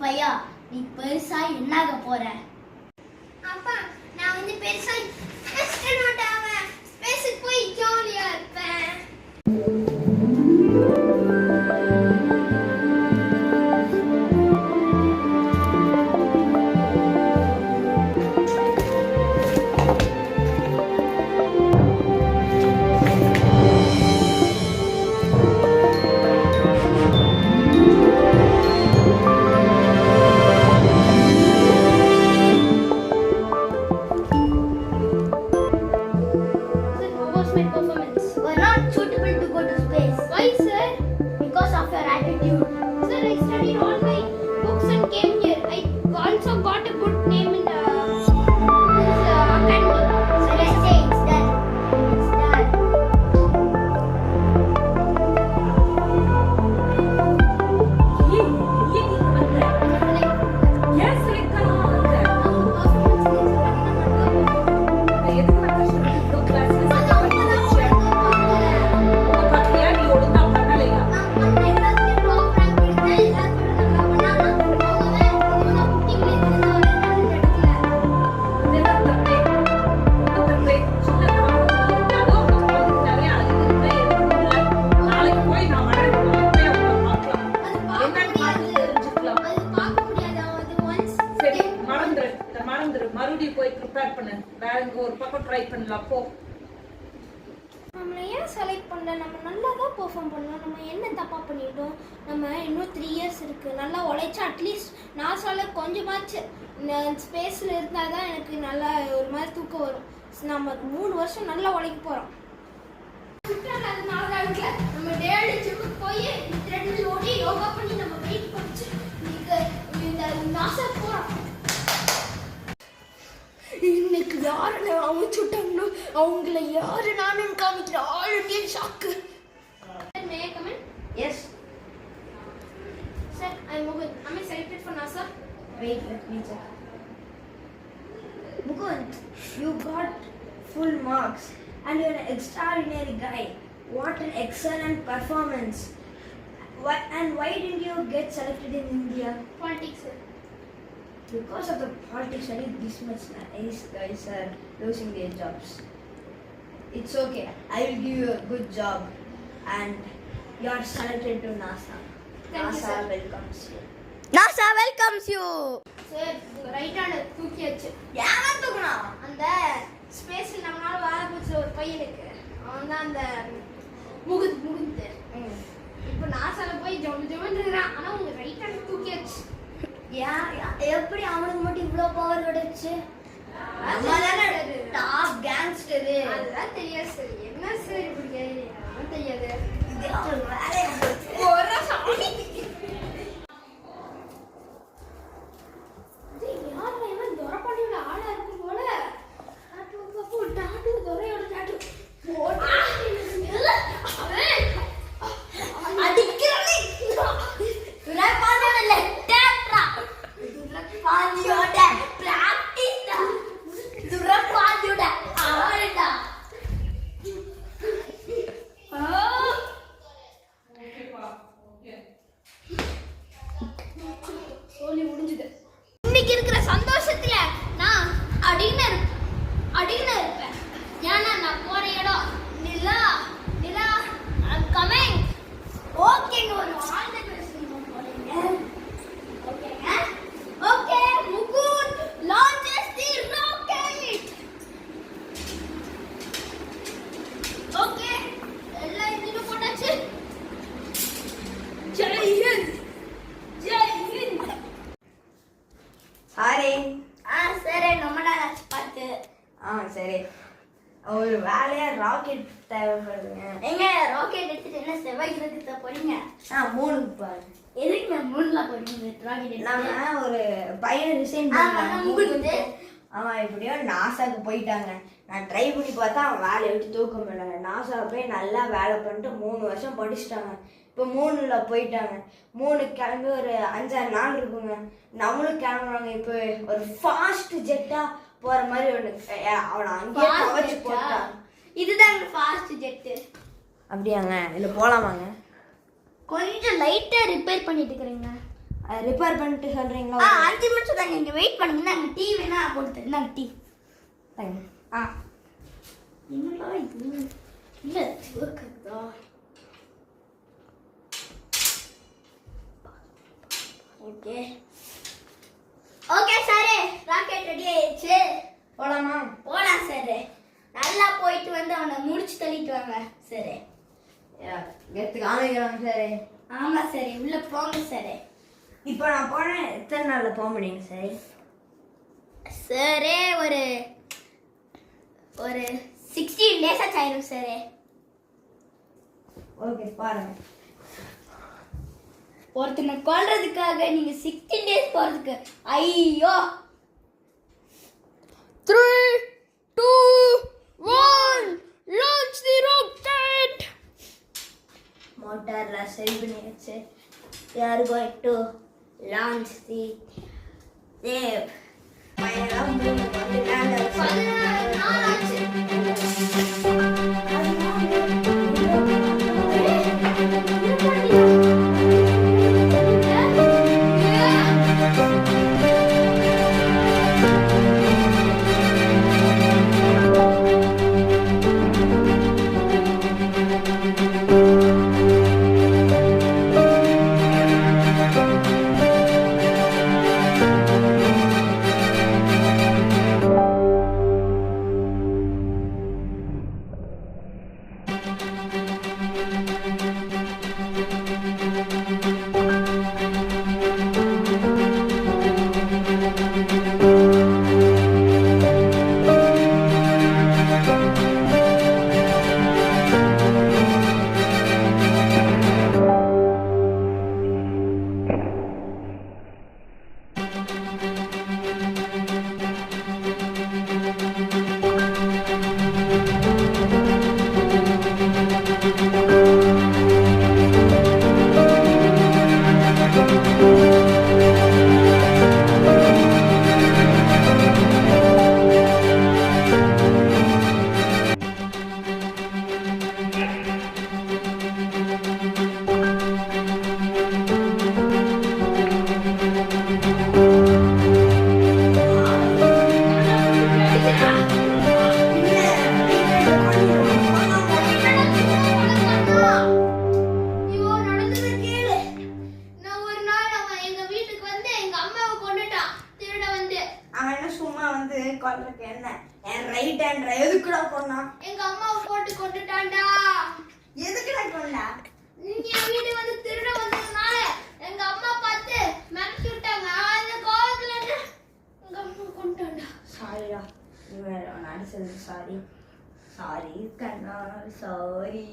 பையா நீ பெருசா என்னாக போற? அப்பா நான் வந்து பெருசா ஆஸ்ட்ரோநாட் ஆவேன். ஸ்பேஸ்க்கு போய் ஜாலியா இருப்பேன். மறுபடியும் போய் ப்ரிப்பேர் பண்ணு. வேற எங்க ஒரு பக்கம் ட்ரை பண்ணலாம் போ. நம்மளை ஏன் செலக்ட் பண்ணல? நம்ம நல்லா தான் பெர்ஃபார்ம் பண்ணோம். நம்ம என்ன தப்பா பண்ணிட்டோம்? நம்ம இன்னும் 3 இயர்ஸ் இருக்கு. நல்லா உழைச்சா அட்லீஸ்ட் நாசால கொஞ்சமாச்சு ஸ்பேஸ்ல இருந்தால் தான் எனக்கு நல்லா ஒரு மாதிரி தூக்கம் வரும். நம்ம 3 வருஷம் நல்லா உழைக்க போறோம். நம்ம டேடி ஜிம்முக்கு போய் த்ரெட்மில் ஓடி யோகா பண்ணி நம்ம வெயிட் படிச்சு இந்த நாசா போறோம். இன்னைக்கு யாருன்னு அமைச்சு விட்டாங்களோ அவங்கள யாரு நானும் காமிக்கிற all Indian shock. May I come in? Yes. Sir, am I selected for NASA? Wait, let me check. Mukund, you got full marks and you're an extraordinary guy. What an excellent performance. Why didn't you get selected in India? Politics, sir. Because of the politics, only this much nice guys are losing their jobs. It's okay. I will give you a good job and you are selected to NASA. NASA welcomes you. NASA welcomes you. Sir, right hand தூக்கியாச்சு. யாரை தூக்குனா? அந்த ஸ்பேஸ்ல நம்மளால வாழ போச்ச ஒரு பையனுக்கு அவன் தான் அந்த முகுந்த். இப்போ நாசால போய் ஜம்முன்னு இருக்கான். ஆனா உங்க ரைட் ஹேண்ட் தூக்கியாச்சு. எப்படி அவனுக்கு மட்டும் இவ்ளோ பவர் கிடைச்சு? Top gangster. அதெல்லாம் தெரியாது சார். என்ன சார் இப்படி கேக்குறீங்க? தெரியாது. இது ஒரு வேலைய ஒரு சாமி. இது யாரா இவன் துரப்பாண்டியோட ஆளா இருக்கும் போல. டாட்டு துரையோட டாட்டு. அடிக்கிறனே. துரப்பாண்டியோட லெட்டரா. துரப்பாண்டியோட பிராக்டிஸ்டா. துரப்பாண்டியோட ஆளடா. சொல்லி முடிஞ்சது. இன்னைக்கு இருக்கிற சந்தோஷத்துல நான் அடின்னு இருப்பேன். ஏன்னா நான் போற இடம் நிலா கமிங். ஓகேங்க, ஒரு ஆல் தி பெஸ்ட் போறீங்க. ஓகேங்க. ஓகே, முகுந்த் லான்ச்சஸ் தி ராக்கெட். ஓகே, எல்லாம் இன்ஜின் போட்டாச்சு. ஜெய் ஹிந்த். சாரி. சரி, ரொம்ப நாள் ஆச்சு பார்த்து. சரி. ஒரு வேலையா ராக்கெட் தேவைப்படுதுங்க. எங்க ராக்கெட் எடுத்துட்டு என்ன செவ்வாய் கிரகத்துக்கு போறீங்க? மூணுக்கு பாரு. எதுக்கு நான் மூணுல போறீங்க ராக்கெட்? நாம ஒரு பையன் ரிசைன் பண்ணாங்க. அவன் எப்படியோ நாசாக்கு போயிட்டாங்க. நான் ட்ரை பண்ணி பார்த்தா அவன் வேலையை விட்டு தூக்க முடியல. நாசா போய் நல்லா வேலை பண்ணிட்டு 3 வருஷம் படிச்சுட்டாங்க. இப்போ 3ல போயிட்டாங்க. 3 கிளம்பி ஒரு 5-6 நாள் இருக்குங்க. நம்மளும் கிளம்புறாங்க. இப்போ ஒரு ஃபாஸ்ட் ஜெட்டா போற மாதிரி ஒன்று அவனை அங்கேயே கவச்சு போட்டான். இதுதான் ஃபாஸ்ட் ஜெட்டு. அப்படியாங்க? இல்லை போகலாமாங்க? கொஞ்சம் லைட்டாக ரிப்பேர் பண்ணிட்டு இருக்கிறீங்க. அதை ரிப்பேர் பண்ணிட்டு சொல்கிறீங்களா? 5 நிமிஷம் தாங்க, இங்கே வெயிட் பண்ணுங்க. நாங்கள் டீ வேணா போட்டு நாங்கள் டீ தேங்க். ஆ என்னடா இது இல்லை சிவக்கதா. Okay okay sir, rocket ready ஆயிடுச்சு. போகலாமா? போலாம் சார். நல்லா போயிட்டு வந்து அவனை முடிச்சு தள்ளிட்டு வாங்க சார். கெத்து காமிக்கிறாங்க சார். ஆமாம் சார், உள்ளே போங்க சார். இப்போ நான் போனேன், எத்தனை நாளில் போக முடியுங்க சார்? சார் ஒரு 16 days ஆயிரும் சார். ஓகே பாருங்க. ஒருத்தனை கொல்றதுக்காக நீங்க 16 days போறதுக்கு ஐயோ. 3, 2, 1 launch the rocket. மோட்டார்ல சரி பண்ணியாச்சு. We are going to launch the Dev. ஃபைனலாக 3 வந்து லேண்ட் ஆச்சு. கொல்றதுக்கு என்ன என் ரைட் ஹேண்ட் எதுக்குடா கொண்டா? எங்க அம்மாவை போட்டு கொண்டுட்டான்டா. எதுக்குடா கொண்டா? நீங்க வீடு வந்து திருட வந்ததுனால எங்க அம்மா பார்த்து மிரட்டி விட்டாங்க. அந்த கோவத்துல எங்க அம்மா கொண்டுட்டான்டா. சாரிடா, நீ வேற நான் அடிச்சதுக்கு சாரி. சாரி கண்ணா, சாரி.